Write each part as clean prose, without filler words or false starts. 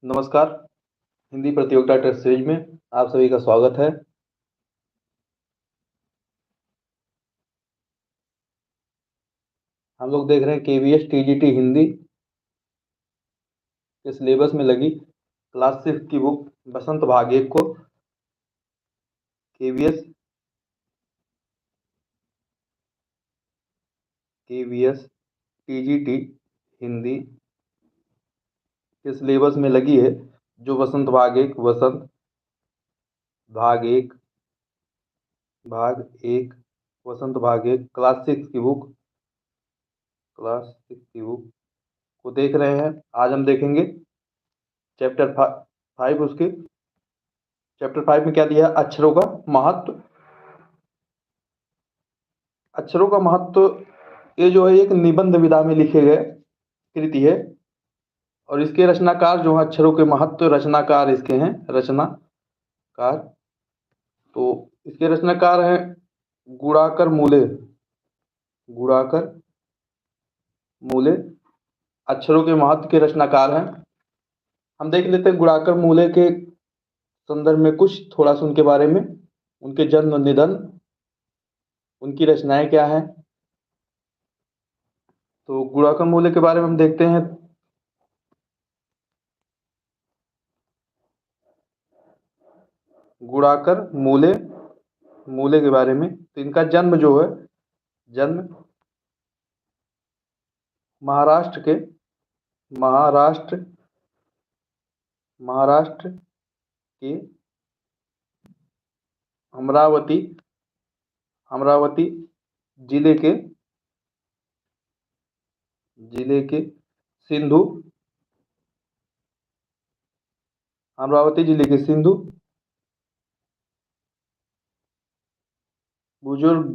नमस्कार। हिंदी प्रतियोगिता test series में आप सभी का स्वागत है। हम लोग देख रहे हैं केवीएस टीजीटी हिंदी के सिलेबस में लगी क्लास 6 की बुक बसंत भाग 1 को केवीएस टीजीटी हिंदी के सिलेबस में लगी है, जो बसंत भाग 1 वसंत भाग 1 क्लास 6 की बुक को देख रहे हैं। आज हम देखेंगे चैप्टर 5। उसके चैप्टर 5 में क्या दिया है? अक्षरों का महत्व। अक्षरों का महत्व ये जो है एक निबंध विधा में लिखे गए कृति है, और इसके रचनाकार जो है अक्षरों के महत्व रचनाकार इसके हैं रचनाकार। तो इसके रचनाकार हैं गुणाकर मूले अक्षरों के महत्व के रचनाकार हैं। हम देख लेते हैं गुणाकर मूले के संदर्भ में कुछ थोड़ा सा उनके बारे में, उनके जन्म निधन, उनकी रचनाएं क्या हैं। तो गुणाकर मूले के बारे में हम देखते हैं। गुणाकर मूले के बारे में, तो इनका जन्म जो है महाराष्ट्र के अमरावती जिले के सिंधु बुजुर्ग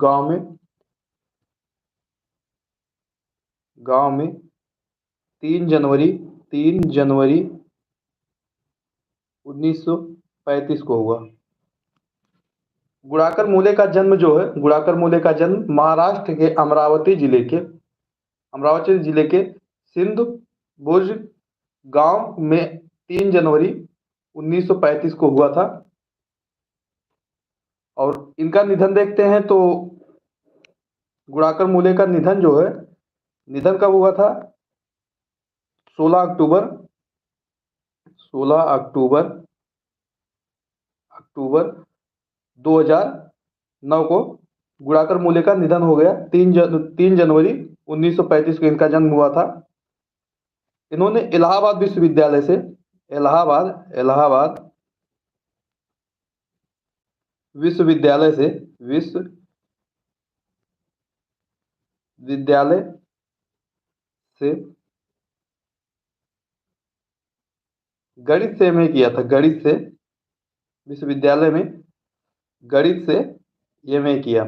गांव में 3 जनवरी 1935 को हुआ। गुणाकर मूले का जन्म महाराष्ट्र के अमरावती जिले के सिंधुबुर्ज गांव में 3 जनवरी 1935 को हुआ था। और इनका निधन देखते हैं तो गुणाकर मूले का निधन कब हुआ था? 16 अक्टूबर 2009 को गुणाकर मूले का निधन हो गया। 3 जनवरी 1935 को इनका जन्म हुआ था। इन्होंने इलाहाबाद विश्वविद्यालय से गणित से एमए किया था। विश्वविद्यालय में गणित से एमए किया।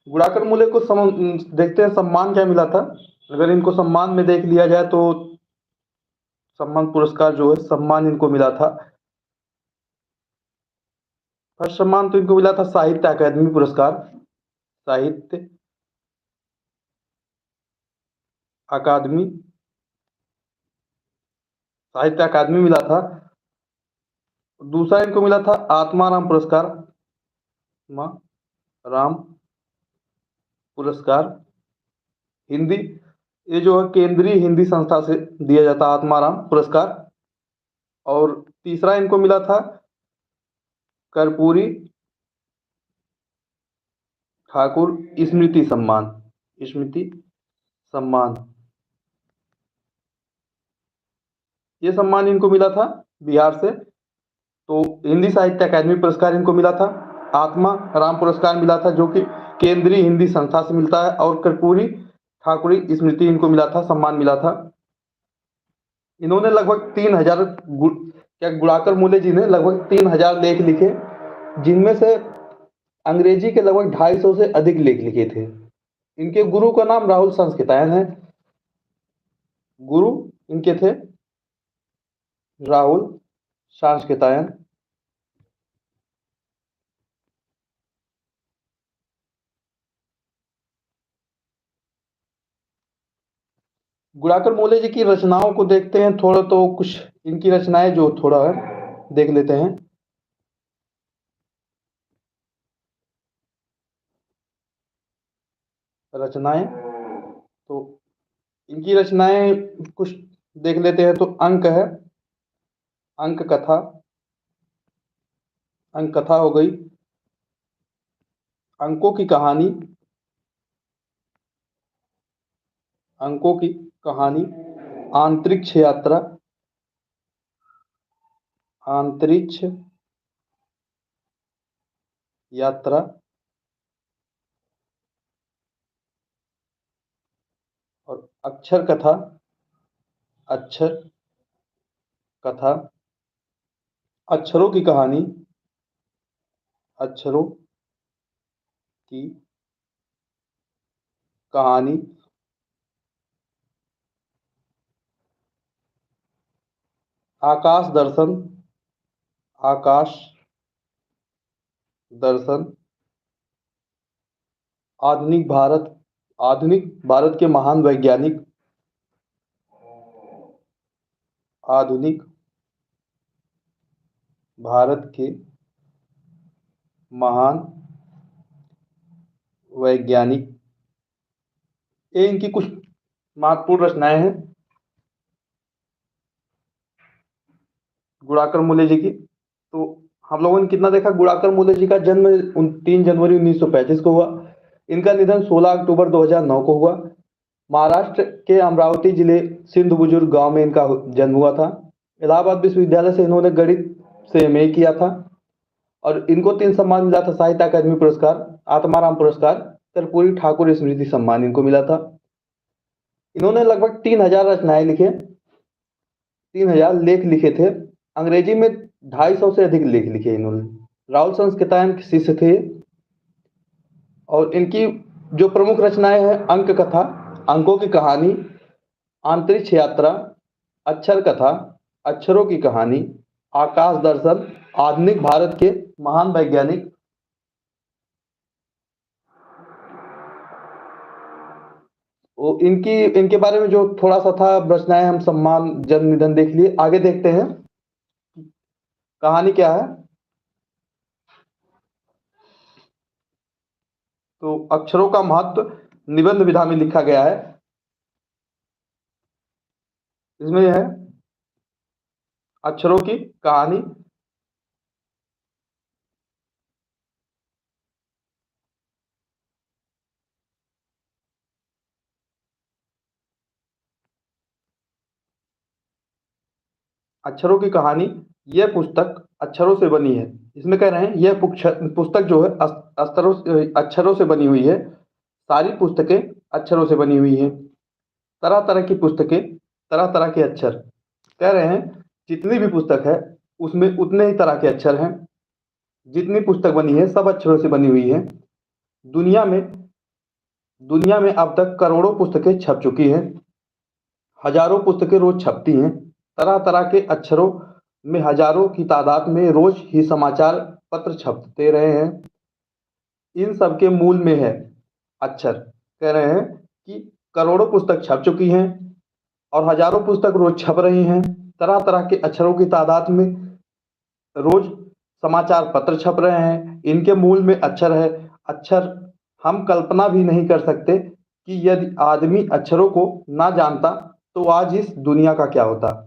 गुणाकर मूले को देखते हैं सम्मान क्या मिला था। अगर इनको सम्मान में देख लिया जाए तो सम्मान पुरस्कार जो है सम्मान इनको मिला था। फर्स्ट सम्मान तो इनको मिला था साहित्य अकादमी पुरस्कार। साहित्य अकादमी मिला था। दूसरा इनको मिला था आत्माराम पुरस्कार हिंदी। ये जो है केंद्रीय हिंदी संस्था से दिया जाता आत्माराम पुरस्कार। और तीसरा इनको मिला था कर्पूरी ठाकुर स्मृति सम्मान। ये सम्मान इनको मिला था बिहार से। तो हिंदी साहित्य अकादमी पुरस्कार इनको मिला था। आत्मा राम पुरस्कार मिला था जो कि केंद्रीय हिंदी संस्था से मिलता है। और कर्पूरी ठाकुरी स्मृति इनको मिला था, सम्मान मिला था। इन्होंने लगभग 3000 गुणाकर मूले जी ने लगभग 3000 लेख लिखे, जिनमें से अंग्रेजी के लगभग 250 से अधिक लेख लिखे थे। इनके गुरु का नाम राहुल संस्कृतायन है। गुरु इनके थे राहुल सांस्कृतायन। गुणाकर मोले जी की रचनाओं को देखते हैं थोड़ा, तो कुछ इनकी रचनाएं जो थोड़ा है देख लेते हैं। रचनाएं, तो इनकी रचनाएं कुछ देख लेते हैं। तो अंक है, अंक कथा, अंक कथा हो गई, अंकों की कहानी, अंकों की कहानी, अंतरिक्ष यात्रा, अंतरिक्ष यात्रा, और अक्षर कथा, अक्षर कथा, अक्षरों की कहानी, अक्षरों की कहानी, आकाश दर्शन, आकाश दर्शन, आधुनिक भारत, आधुनिक भारत के महान वैज्ञानिक, आधुनिक भारत के महान वैज्ञानिक। ये इनकी कुछ महत्वपूर्ण रचनाएं हैं गुणाकर मूले जी की। तो हम लोगों ने कितना देखा, गुणाकर मूले जी का जन्म 3 जनवरी 1935 को हुआ। इनका निधन 16 अक्टूबर 2009 को हुआ। महाराष्ट्र के अमरावती जिले सिंध बुजुर्ग गांव में इनका जन्म हुआ था। इलाहाबाद विश्वविद्यालय से इन्होंने गणित से एमए किया था और इनको 3 सम्मान मिला था, साहित्य अकादमी पुरस्कार, आत्माराम पुरस्कार, कर्पूरी ठाकुर स्मृति सम्मान इनको मिला था। इन्होंने लगभग 3000 रचनाएं लिखे, 3000 लेख लिखे थे। अंग्रेजी में 250 से अधिक लेख लिखे इन्होंने। राहुल संस्कृतायन के शिष्य थे। और इनकी जो प्रमुख रचनाएं हैं, अंक कथा, अंकों की कहानी, अंतरिक्ष यात्रा, अक्षर कथा, अक्षरों की कहानी, आकाश दर्शन, आधुनिक भारत के महान वैज्ञानिक। वो इनकी इनके बारे में जो थोड़ा सा था रचनाएं, हम सम्मान जन्म निधन देख लिए। आगे देखते हैं कहानी क्या है। तो अक्षरों का महत्व निबंध विधा में लिखा गया है। इसमें है अक्षरों की कहानी, अक्षरों की कहानी। यह पुस्तक अक्षरों से बनी है। इसमें कह रहे हैं यह पुस्तक जो है अक्षरों से बनी हुई है। सारी पुस्तकें अक्षरों से बनी हुई हैं। तरह तरह की पुस्तकें, तरह तरह के अक्षर। कह रहे हैं जितनी भी पुस्तक है उसमें उतने ही तरह के अक्षर हैं। जितनी पुस्तक बनी है सब अक्षरों से बनी हुई है। दुनिया में दुनिया में अब तक करोड़ों पुस्तकें छप चुकी हैं। हजारों पुस्तकें रोज छपती हैं। तरह तरह के अक्षरों में हजारों की तादाद में रोज ही समाचार पत्र छपते रहे हैं। इन सब के मूल में है अक्षर। कह रहे हैं कि करोड़ों पुस्तक छप चुकी हैं और हजारों पुस्तक रोज छप रही हैं। तरह तरह के अक्षरों की तादाद में रोज समाचार पत्र छप रहे हैं। इनके मूल में अक्षर है। अक्षर हम कल्पना भी नहीं कर सकते कि यदि आदमी अक्षरों को ना जानता तो आज इस दुनिया का क्या होता।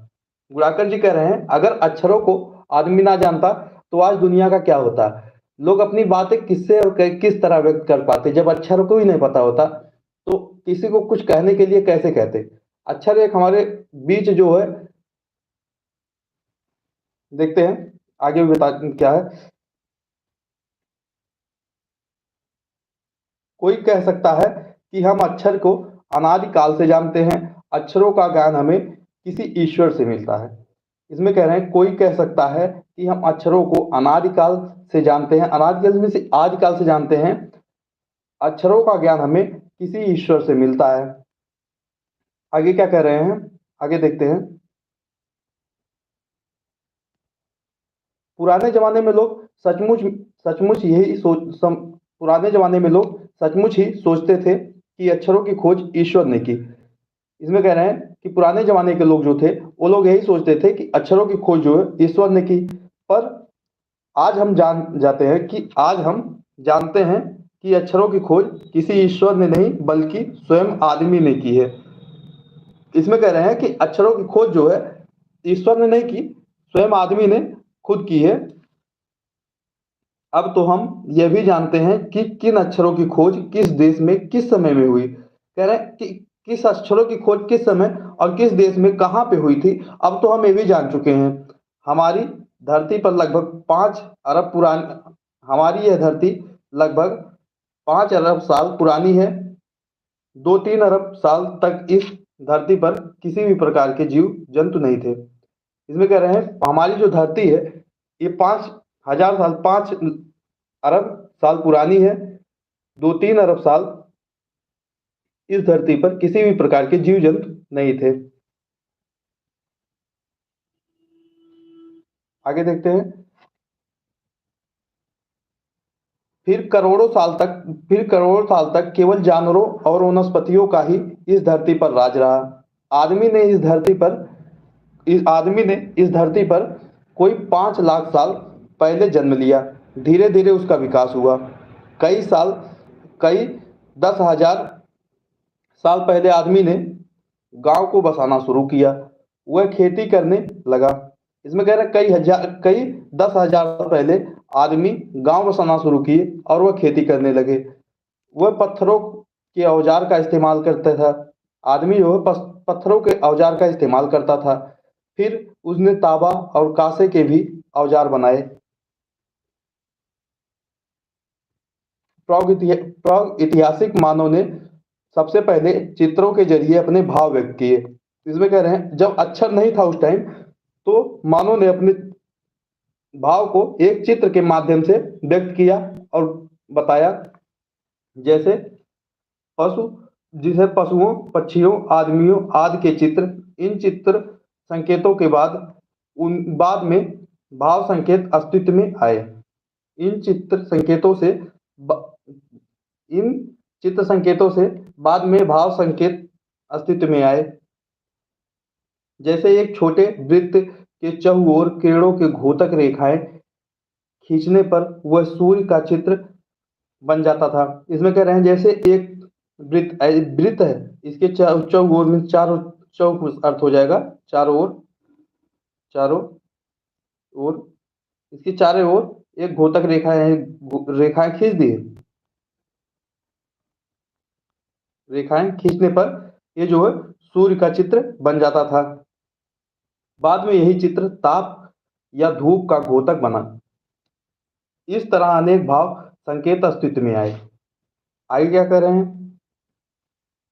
गुणाकर जी कह रहे हैं अगर अक्षरों को आदमी ना जानता तो आज दुनिया का क्या होता। लोग अपनी बातें किससे और किस तरह व्यक्त कर पाते जब अक्षरों को ही नहीं पता होता, तो किसी को कुछ कहने के लिए कैसे कहते। अक्षर एक हमारे बीच जो है, देखते हैं आगे भी बता क्या है। कोई कह सकता है कि हम अक्षर को अनादिकाल से जानते हैं। अक्षरों का ज्ञान हमें किसी ईश्वर से मिलता है। इसमें कह रहे हैं कोई कह सकता है कि हम अक्षरों को अनादिकाल से जानते हैं, अनादिकाल में से आदिकाल से जानते हैं। अक्षरों का ज्ञान हमें किसी ईश्वर से मिलता है। आगे क्या कह रहे हैं, आगे देखते हैं। पुराने जमाने में लोग सचमुच सचमुच यही पुराने जमाने में लोग सचमुच ही सोचते थे कि अक्षरों की खोज ईश्वर ने की। इसमें कह रहे हैं कि पुराने जमाने के लोग जो थे वो लोग यही सोचते थे कि अक्षरों की खोज जो है ईश्वर ने की, पर आज हम जानते हैं कि अक्षरों की खोज किसी ईश्वर ने नहीं बल्कि स्वयं आदमी ने की है। इसमें कह रहे हैं कि अक्षरों की खोज जो है ईश्वर ने नहीं की, स्वयं आदमी ने खुद की है। अब तो हम यह भी जानते हैं कि किन अक्षरों की खोज किस देश में किस समय में हुई। कह रहे हैं कि किस अक्षरों की खोज किस समय और किस देश में कहाँ पे हुई थी, अब तो हम ये भी जान चुके हैं। हमारी धरती पर लगभग 5 अरब पुरानी हमारी यह धरती लगभग 5 अरब साल पुरानी है। 2-3 अरब साल तक इस धरती पर किसी भी प्रकार के जीव जंतु नहीं थे। इसमें कह रहे हैं हमारी जो धरती है ये 5 हजार साल 5 अरब साल पुरानी है। 2-3 अरब साल इस धरती पर किसी भी प्रकार के जीव जंतु नहीं थे। आगे देखते हैं। फिर करोड़ों साल तक केवल जानवरों और वनस्पतियों का ही इस धरती पर राज रहा। आदमी ने इस धरती पर कोई 5 लाख साल पहले जन्म लिया। धीरे धीरे उसका विकास हुआ। कई साल कई 10 हजार साल पहले आदमी ने गांव को बसाना शुरू किया। वह खेती करने लगा। इसमें कह रहे हैं कई 10 हजार साल पहले आदमी गांव बसाना शुरू किए और वह खेती करने लगे। वह पत्थरों के औजार का इस्तेमाल करता था। आदमी जो है पत्थरों के औजार का इस्तेमाल करता था। फिर उसने तांबा और कांसे के भी औजार बनाए। प्रागैतिहासिक मानव ने सबसे पहले चित्रों के जरिए अपने भाव व्यक्त किए। इसमें कह रहे हैं जब अक्षर नहीं था उस टाइम, तो मानव ने अपने भाव को एक चित्र के माध्यम से व्यक्त किया और बताया। जैसे पशु जिसे पशुओं, पक्षियों, आदमियों आदि के चित्र। इन चित्र संकेतों के बाद में भाव संकेत अस्तित्व में आए। इन चित्र संकेतों से ब- इन चित्र संकेतों से बाद में भाव संकेत अस्तित्व में आए। जैसे एक छोटे वृत्त के चहुओर किरणों के घोतक रेखाएं खींचने पर वह सूर्य का चित्र बन जाता था। इसमें कह रहे हैं जैसे एक वृत्त है, इसके चहुओर में चारों चौक अर्थ हो जाएगा, चारों ओर इसकी चारों ओर एक घोतक रेखाएं खींच दी। रेखाएं खींचने पर ये जो है सूर्य का चित्र बन जाता था। बाद में यही चित्र ताप या धूप का घोतक बना। इस तरह अनेक भाव संकेत अस्तित्व में आए। आगे क्या कर रहे हैं।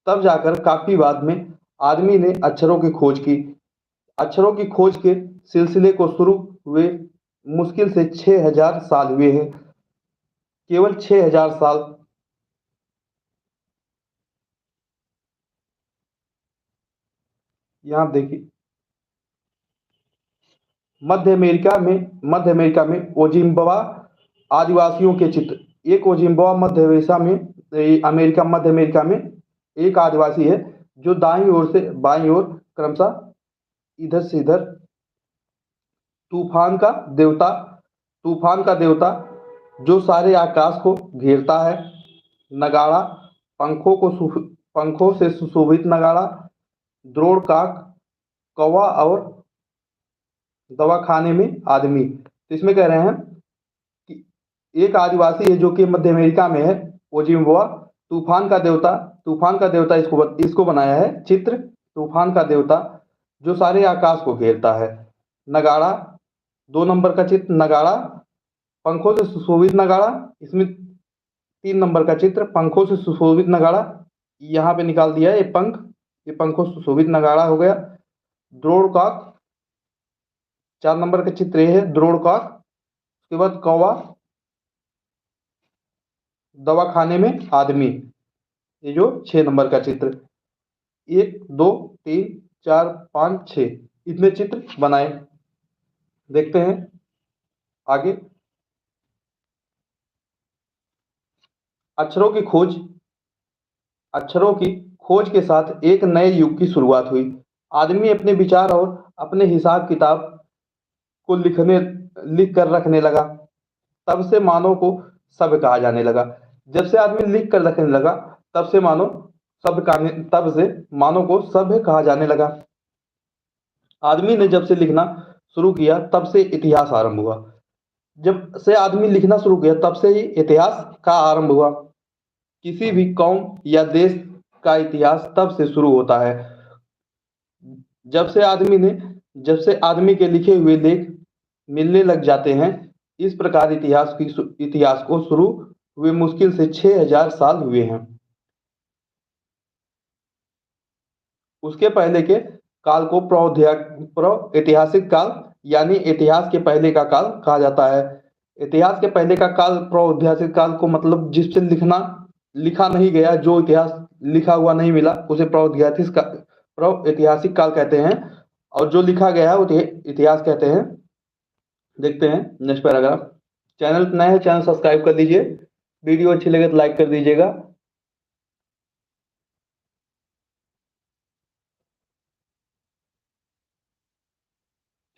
तब जाकर काफी बाद में आदमी ने अक्षरों की खोज की। अक्षरों की खोज के सिलसिले को शुरू हुए मुश्किल से 6 हजार साल हुए हैं। केवल 6 हजार साल। यहाँ देखिए मध्य अमेरिका में ओजिम्बवा आदिवासियों के चित्र। एक ओजिम्बवा मध्य अमेरिका में एक आदिवासी है जो दाईं ओर से बाईं ओर क्रमशः इधर से इधर तूफान का देवता तूफान का देवता जो सारे आकाश को घेरता है। नगाड़ा पंखों से सुशोभित नगाड़ा, द्रोण काक, कौवा और दवाखाने में आदमी। तो इसमें कह रहे हैं कि एक आदिवासी है जो कि मध्य अमेरिका में है, ओजिम्बवा। तूफान का देवता इसको बनाया है चित्र। तूफान का देवता जो सारे आकाश को घेरता है। नगाड़ा 2 नंबर का चित्र, नगाड़ा पंखों से सुशोभित नगाड़ा। इसमें 3 नंबर का चित्र पंखों से सुशोभित नगाड़ा। यहाँ पे निकाल दिया है ये पंखों से सुशोभित नगाड़ा हो गया। द्रोण काक 4 नंबर का चित्र ये है, द्रोण काक। उसके बाद कौवा, दवाखाने में आदमी, ये जो 6 नंबर का चित्र। 1 2 3 4 5 6 इतने चित्र बनाए। देखते हैं आगे। अक्षरों की खोज के साथ एक नए युग की शुरुआत हुई। आदमी अपने विचार और अपने हिसाब किताब को लिख कर रखने लगा। तब से मानव को सभ्य कहा जाने लगा। जब से आदमी लिख कर रखने लगा, तब से तब से मानव को सभ्य कहा जाने लगा। आदमी ने जब से लिखना शुरू किया, तब से इतिहास आरंभ हुआ। जब से आदमी लिखना शुरू किया, तब से ही इतिहास का आरंभ हुआ। किसी भी कौम या देश का इतिहास तब से शुरू होता है जब से जब से आदमी के लिखे हुए लेख मिलने लग जाते हैं। इस प्रकार इतिहास को शुरू हुए मुश्किल से 6000 साल हुए हैं। उसके पहले के काल को ऐतिहासिक काल यानी इतिहास के पहले का काल कहा जाता है। इतिहास के पहले का काल प्रागैतिहासिक काल को मतलब जिससे लिखा नहीं गया, जो इतिहास लिखा हुआ नहीं मिला, उसे प्रागैतिहासिक काल कहते हैं। और जो लिखा गया है वो इतिहास कहते हैं। देखते हैं नेक्स्ट पैराग्राफ। चैनल पर नए हैं, चैनल सब्सक्राइब कर दीजिए। वीडियो अच्छी लगे तो लाइक कर दीजिएगा।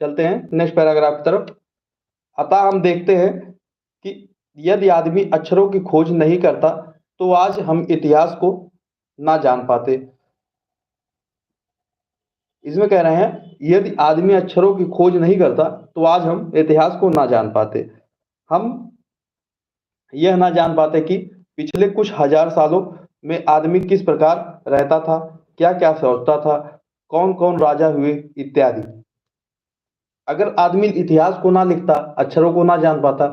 चलते हैं नेक्स्ट पैराग्राफ की तरफ। अतः हम देखते हैं कि यदि आदमी अक्षरों की खोज नहीं करता तो आज हम इतिहास को ना जान पाते। इसमें कह रहे हैं यदि आदमी अक्षरों की खोज नहीं करता तो आज हम इतिहास को ना जान पाते। हम यह ना जान पाते कि पिछले कुछ हजार सालों में आदमी किस प्रकार रहता था, क्या क्या सोचता था, कौन कौन राजा हुए इत्यादि। अगर आदमी इतिहास को ना लिखता, अक्षरों को ना जान पाता,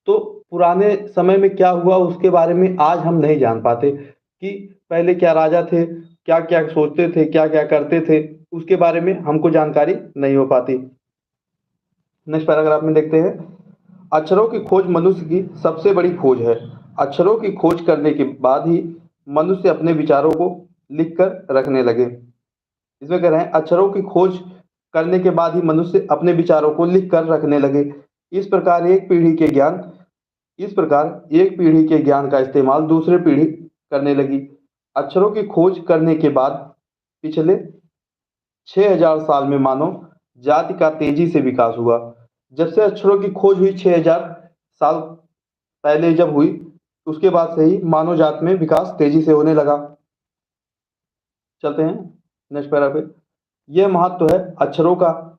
तो पुराने समय में क्या हुआ उसके बारे में आज हम नहीं जान पाते कि पहले क्या राजा थे, क्या क्या सोचते थे, क्या क्या करते थे, उसके बारे में हमको जानकारी नहीं हो पाती। नेक्स्ट पैराग्राफ में देखते हैं। अक्षरों की खोज मनुष्य की सबसे बड़ी खोज है। अक्षरों की खोज करने के बाद ही मनुष्य अपने विचारों को लिखकर रखने लगे। इसमें कह रहे हैं अक्षरों की खोज करने के बाद ही मनुष्य अपने विचारों को लिख कर रखने लगे। इस प्रकार एक पीढ़ी के ज्ञान का इस्तेमाल दूसरे पीढ़ी करने लगी। अक्षरों की खोज करने के बाद पिछले 6000 साल में मानव जाति का तेजी से विकास हुआ। जब से अक्षरों की खोज हुई 6000 साल पहले जब हुई, उसके बाद से ही मानव जाति में विकास तेजी से होने लगा। चलते हैं नेक्स्ट पैरा पे। यह महत्व है अक्षरों का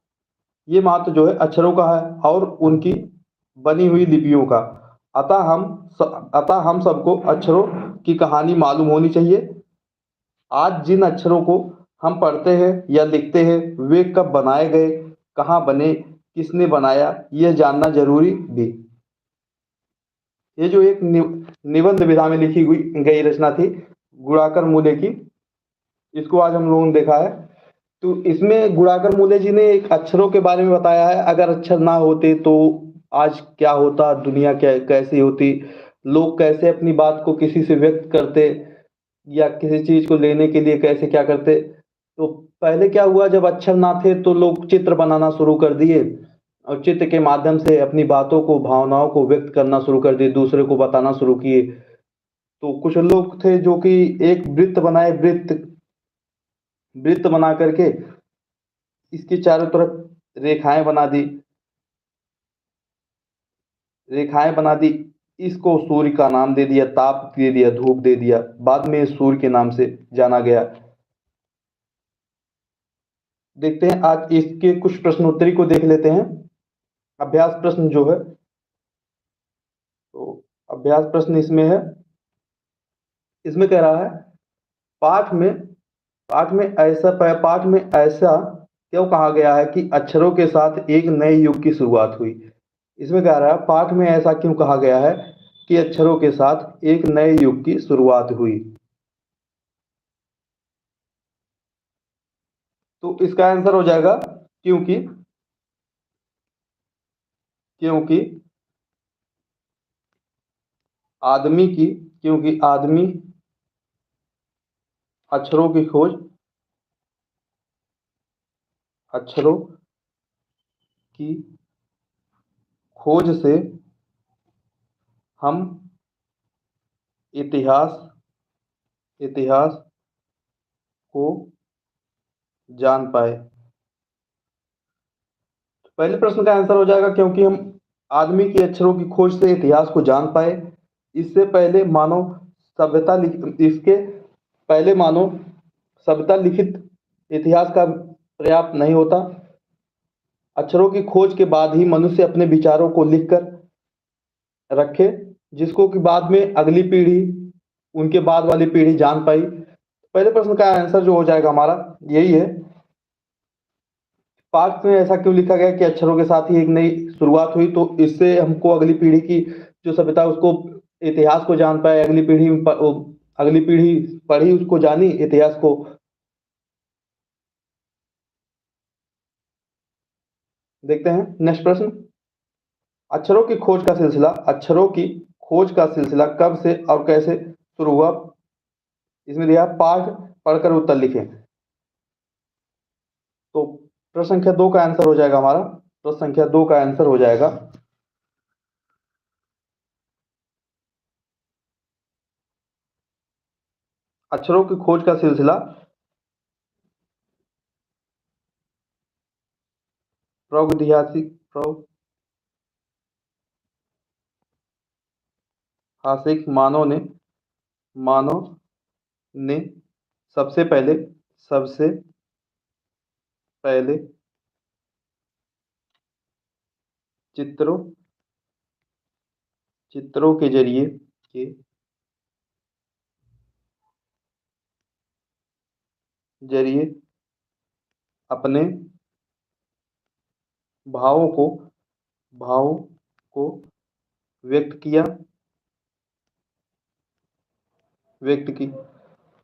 ये महत्व जो है अक्षरों का है और उनकी बनी हुई लिपियों का। अतः हम सबको अक्षरों की कहानी मालूम होनी चाहिए। आज जिन अक्षरों को हम पढ़ते हैं या लिखते हैं, वे कब बनाए गए, कहाँ बने, किसने बनाया, यह जानना जरूरी भी। ये जो एक निबंध विधा में लिखी गई रचना थी गुणाकर मूले की, इसको आज हम लोगों ने देखा है। तो इसमें गुणाकर मूले जी ने एक अक्षरों के बारे में बताया है। अगर अक्षर ना होते तो आज क्या होता, दुनिया क्या कैसी होती, लोग कैसे अपनी बात को किसी से व्यक्त करते या किसी चीज को लेने के लिए कैसे क्या करते। तो पहले क्या हुआ, जब अक्षर ना थे तो लोग चित्र बनाना शुरू कर दिए और चित्र के माध्यम से अपनी बातों को, भावनाओं को व्यक्त करना शुरू कर दिए, दूसरे को बताना शुरू किए। तो कुछ लोग थे जो कि एक वृत्त बना करके इसके चारों तरफ रेखाएं बना दी। इसको सूर्य का नाम दे दिया, ताप दे दिया, धूप दे दिया, बाद में सूर्य के नाम से जाना गया। देखते हैं आज इसके कुछ प्रश्नोत्तरी को देख लेते हैं। अभ्यास प्रश्न जो है, तो अभ्यास प्रश्न इसमें है। इसमें कह रहा है पाठ में पाठ में ऐसा क्यों कहा गया है कि अक्षरों के साथ एक नए युग की शुरुआत हुई। इसमें कह रहा है पाठ में ऐसा क्यों कहा गया है कि अक्षरों के साथ एक नए युग की शुरुआत हुई। तो इसका आंसर हो जाएगा क्योंकि क्योंकि आदमी अक्षरों की खोज से हम इतिहास को जान पाए। पहले प्रश्न का आंसर हो जाएगा क्योंकि हम आदमी के अक्षरों की खोज से इतिहास को जान पाए। इससे पहले मानव सभ्यता इसके पहले मानव सभ्यता लिखित इतिहास का पर्याप्त नहीं होता। अक्षरों की खोज के बाद ही मनुष्य अपने विचारों को लिखकर रखे, जिसको कि बाद में अगली पीढ़ी, उनके बाद वाली पीढ़ी जान पाई। पहले प्रश्न का आंसर जो हो जाएगा हमारा यही है। पास्ट में ऐसा क्यों लिखा गया कि अक्षरों के साथ ही एक नई शुरुआत हुई, तो इससे हमको अगली पीढ़ी की जो सभ्यता उसको इतिहास को जान पाए, अगली पीढ़ी पढ़ी उसको जानी इतिहास को। देखते हैं नेक्स्ट प्रश्न। अक्षरों की खोज का सिलसिला कब से और कैसे शुरू हुआ? इसमें दिया पाठ पढ़कर उत्तर लिखें। तो प्रश्न संख्या 2 का आंसर हो जाएगा हमारा, प्रश्न संख्या 2 का आंसर हो जाएगा अक्षरों की खोज का सिलसिला प्रागैतिहासिक मानव ने सबसे पहले चित्रों के जरिए अपने भावों को व्यक्त की,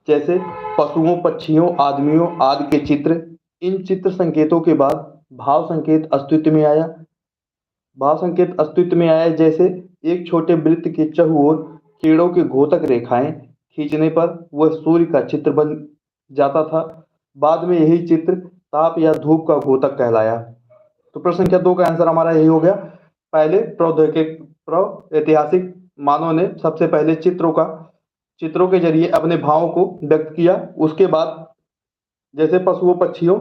जैसे पशुओं, पक्षियों, आदमियों आदि के चित्र। इन चित्र संकेतों के बाद भाव संकेत अस्तित्व में आया, जैसे एक छोटे वृत्त के चहुओर कीड़ों की घोतक रेखाएं खींचने पर वह सूर्य का चित्र बन जाता था। बाद में यही चित्र ताप या धूप का घोतक कहलाया। तो प्रश्न संख्या 2 का आंसर हमारा यही हो गया। पहले ऐतिहासिक मानव ने सबसे पहले चित्रों के जरिए अपने भावों को व्यक्त किया। उसके बाद जैसे पशुओं, पक्षियों,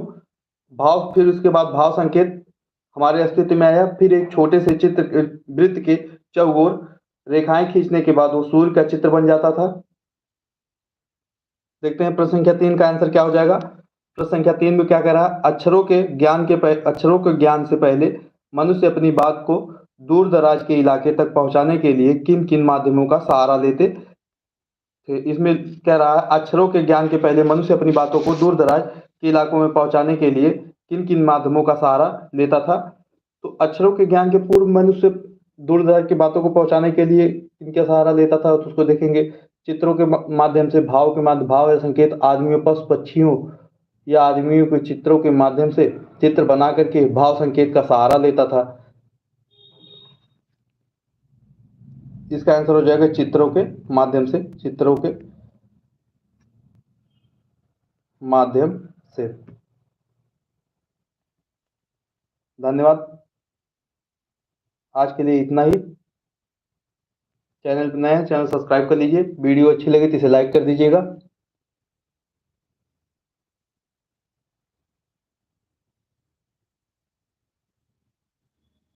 फिर उसके बाद भाव संकेत हमारे अस्तित्व में आया। फिर एक छोटे से वृत्त के चौओर रेखाएं खींचने के बाद वो सूर्य का चित्र बन जाता था। देखते हैं प्रश्न संख्या 3 का आंसर क्या हो जाएगा। प्रश्न संख्या 3 में क्या कह रहा है? अक्षरों के ज्ञान से पहले मनुष्य अपनी बात को दूर दराज के इलाके तक पहुंचाने के लिए किन किन माध्यमों का सहारा लेते थे? इसमें कह रहा है अक्षरों के ज्ञान के पहले मनुष्य अपनी बातों को दूर दराज के इलाकों में पहुंचाने के लिए किन किन माध्यमों का सहारा लेता था? तो अक्षरों के ज्ञान के पूर्व मनुष्य दूर दराज की बातों को पहुंचाने के लिए किनका सहारा लेता था, तो उसको देखेंगे। चित्रों के माध्यम से, भाव या संकेत आदमियों, पशु पक्षियों या आदमियों के चित्रों के माध्यम से चित्र बना करके भाव संकेत का सहारा लेता था। इसका आंसर हो जाएगा चित्रों के माध्यम से। धन्यवाद। आज के लिए इतना ही। चैनल पर नए हैं, चैनल सब्सक्राइब कर लीजिए। वीडियो अच्छी लगी तो इसे लाइक कर दीजिएगा।